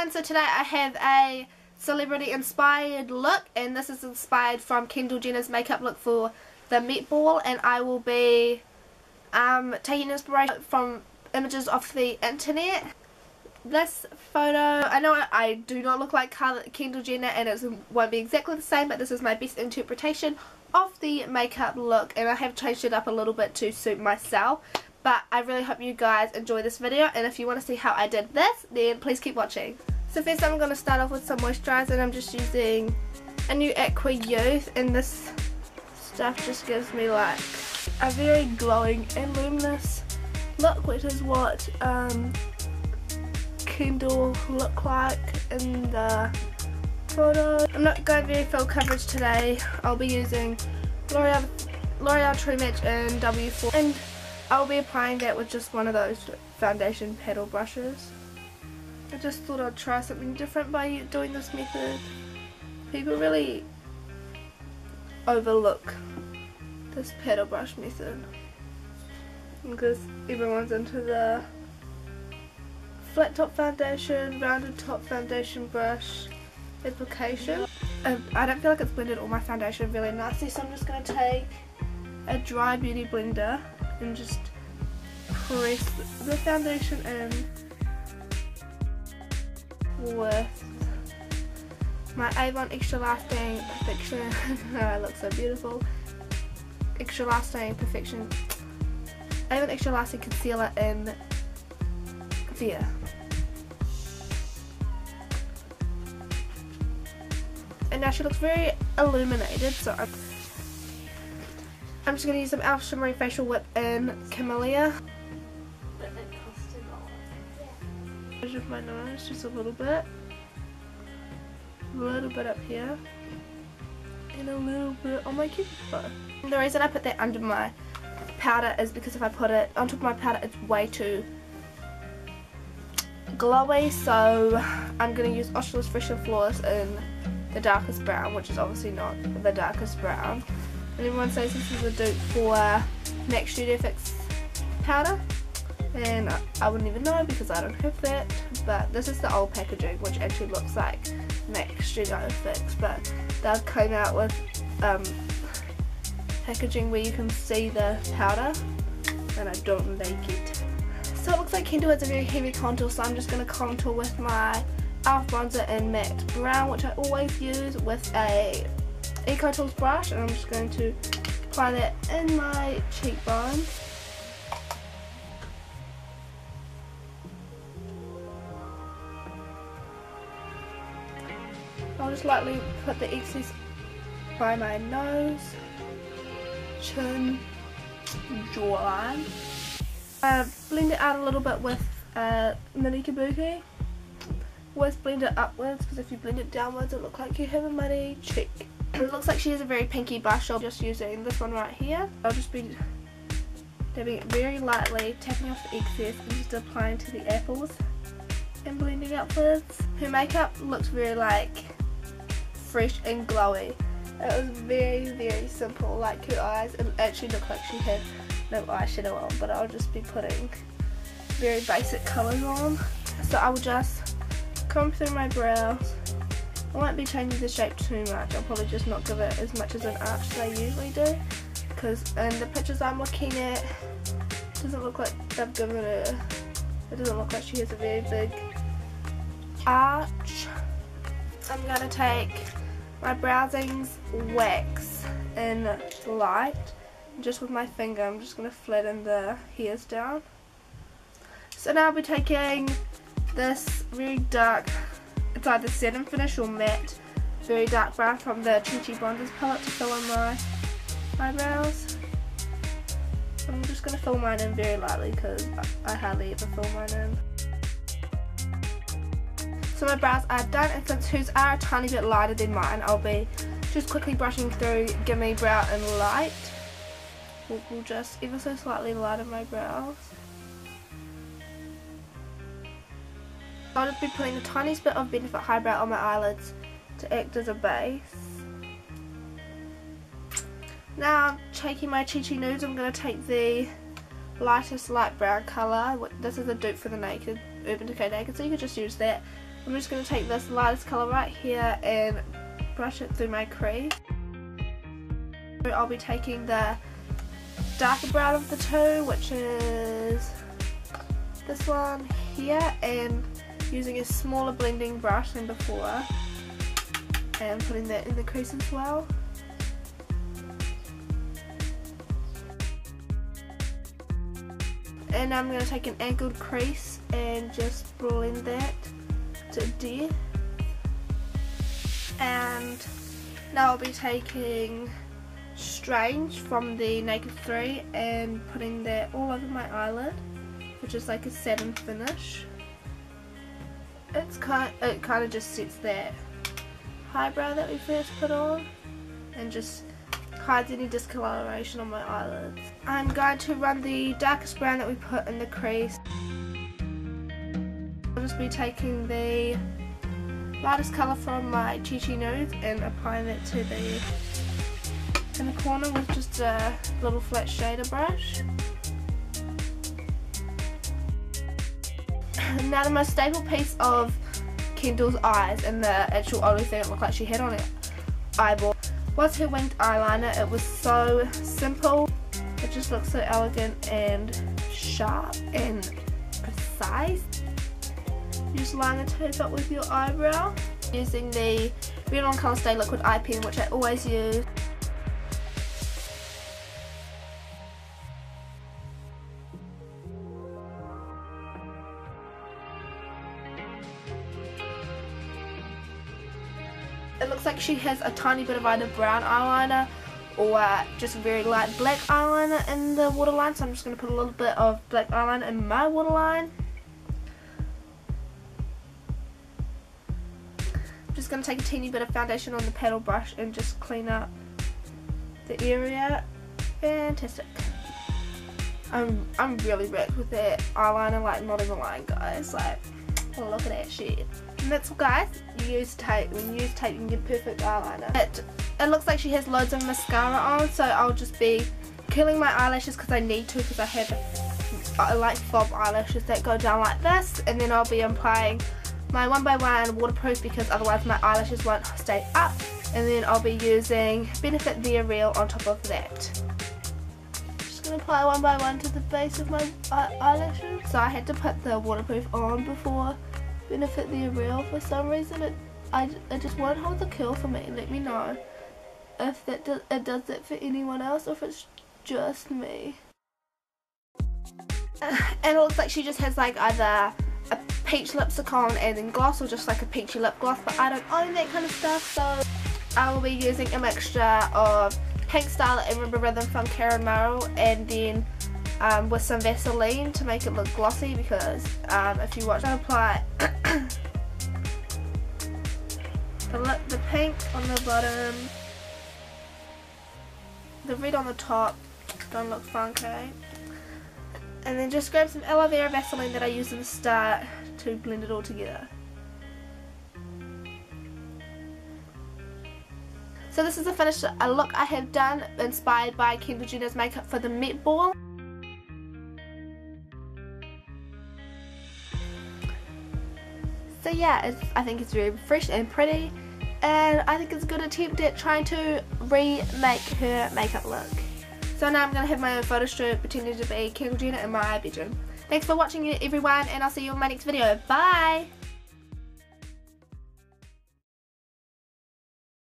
everyone, so today I have a celebrity inspired look, and this is inspired from Kendall Jenner's makeup look for the Met Ball, and I will be taking inspiration from images off the internet. This photo, I know I do not look like Kendall Jenner and it won't be exactly the same, but this is my best interpretation of the makeup look, and I have changed it up a little bit to suit myself. But I really hope you guys enjoy this video, and if you want to see how I did this, then please keep watching. So first I'm going to start off with some moisturizer, and I'm just using a new Aqua Youth, and this stuff just gives me like a very glowing and luminous look, which is what Kendall looked like in the photo. I'm not going very full coverage today. I'll be using L'Oreal True Match in W4, and I'll be applying that with just one of those foundation paddle brushes. I just thought I'd try something different by doing this method. People really overlook this paddle brush method because everyone's into the flat top foundation, rounded top foundation brush application. I don't feel like it's blended all my foundation really nicely, so I'm just going to take a dry beauty blender and just press the foundation in with my Avon Extra Lasting Perfection. I look so beautiful. Extra Lasting Perfection Avon Extra Lasting Concealer in there. And now she looks very illuminated, so I'm just going to use some e.l.f. Shimmery Facial Whip in Camellia. But it cost $1. Edge of my nose, just a little bit up here, and a little bit on my cupid bow. And the reason I put that under my powder is because if I put it on top of my powder, it's way too glowy. So I'm going to use Australis Fresh and Flawless in the darkest brown, which is obviously not the darkest brown. And everyone says this is a dupe for MAC Studio Fix powder, and I wouldn't even know because I don't have that, but this is the old packaging, which actually looks like MAC Studio Fix, but they've come out with packaging where you can see the powder, and I don't like it. So it looks like Kendall has a very heavy contour, so I'm just going to contour with my e.l.f. bronzer in matte brown, which I always use with a Eco Tools brush, and I'm just going to apply that in my cheekbone. I'll just lightly put the excess by my nose, chin, jawline. Blend it out a little bit with mini kabuki. Always blend it upwards, because if you blend it downwards it looks like you have a muddy cheek. It looks like she has a very pinky blush, so I'm just using this one right here. I'll just be dabbing it very lightly, tapping off the excess and just applying to the apples and blending upwards. Her makeup looks very like fresh and glowy. It was very, very simple. Like her eyes, it actually looked like she had no eyeshadow on, but I'll just be putting very basic colours on. So I will just comb through my brows. I won't be changing the shape too much. I'll probably just not give it as much as an arch as I usually do, because in the pictures I'm looking at, it doesn't look like they've given her, it doesn't look like she has a very big arch. I'm going to take my Browsings wax in light, and just with my finger I'm just going to flatten the hairs down. So now I'll be taking this very dark, it's either satin finish or matte, very dark brown from the Chi Chi Bronzers palette to fill in my eyebrows. I'm just going to fill mine in very lightly because I hardly ever fill mine in. So my brows are done, and since hers are a tiny bit lighter than mine, I'll be just quickly brushing through Gimme Brow in Light. We'll just ever so slightly lighten my brows. I'll just be putting the tiniest bit of Benefit Highbrow on my eyelids to act as a base. Now I'm taking my Chi Chi Nudes. I'm going to take the lightest light brown colour. This is a dupe for the Urban Decay Naked, so you could just use that. I'm just going to take this lightest colour right here and brush it through my crease. I'll be taking the darker brown of the two, which is this one here, and using a smaller blending brush than before and putting that in the crease as well. And I'm going to take an angled crease and just blend that to death. And now I'll be taking Strange from the Naked 3 and putting that all over my eyelid, which is like a satin finish. It kind of just sets that highbrow that we first put on and just hides any discoloration on my eyelids. I'm going to run the darkest brown that we put in the crease. I'll just be taking the lightest colour from my Chi Chi Nudes and applying that to the inner corner with just a little flat shader brush. Now the most staple piece of Kendall's eyes and the actual only thing it looked like she had on her eyeball was her winged eyeliner. It was so simple, it just looks so elegant and sharp and precise. You just line the tip up with your eyebrow using the Red On Colour Stay Liquid Eye Pen, which I always use. It looks like she has a tiny bit of either brown eyeliner or just very light black eyeliner in the waterline, so I'm just going to put a little bit of black eyeliner in my waterline. I'm just going to take a teeny bit of foundation on the paddle brush and just clean up the area. Fantastic. I'm really wrecked with that eyeliner, like not even lying guys, like oh, look at that shit. And that's all guys, you use tape. When you use tape you can get perfect eyeliner. It looks like she has loads of mascara on, so I'll just be curling my eyelashes because I need to, because I like fob eyelashes that go down like this, and then I'll be applying my 1x1 waterproof because otherwise my eyelashes won't stay up, and then I'll be using Benefit the Real on top of that. Just going to apply 1x1 to the base of my eyelashes. So I had to put the waterproof on before Benefit the Real for some reason. I just won't hold the curl for me. Let me know if it does that for anyone else or if it's just me. And it looks like she just has like either a peach lipstick on and then gloss, or just like a peachy lip gloss, but I don't own that kind of stuff, so I will be using a mixture of Pink Starlet and River Rhythm from Karen Merrill, and then with some Vaseline to make it look glossy, because if you watch, I apply the pink on the bottom, the red on the top, don't look funky, and then just grab some aloe vera Vaseline that I used in the start to blend it all together. So this is the finished look I have done, inspired by Kendall Jenner's makeup for the Met Ball. So yeah, I think it's very fresh and pretty, and I think it's a good attempt at trying to remake her makeup look. So now I'm going to have my own photo shoot pretending to be Kendall Jenner in my bedroom. Thanks for watching everyone, and I'll see you in my next video. Bye!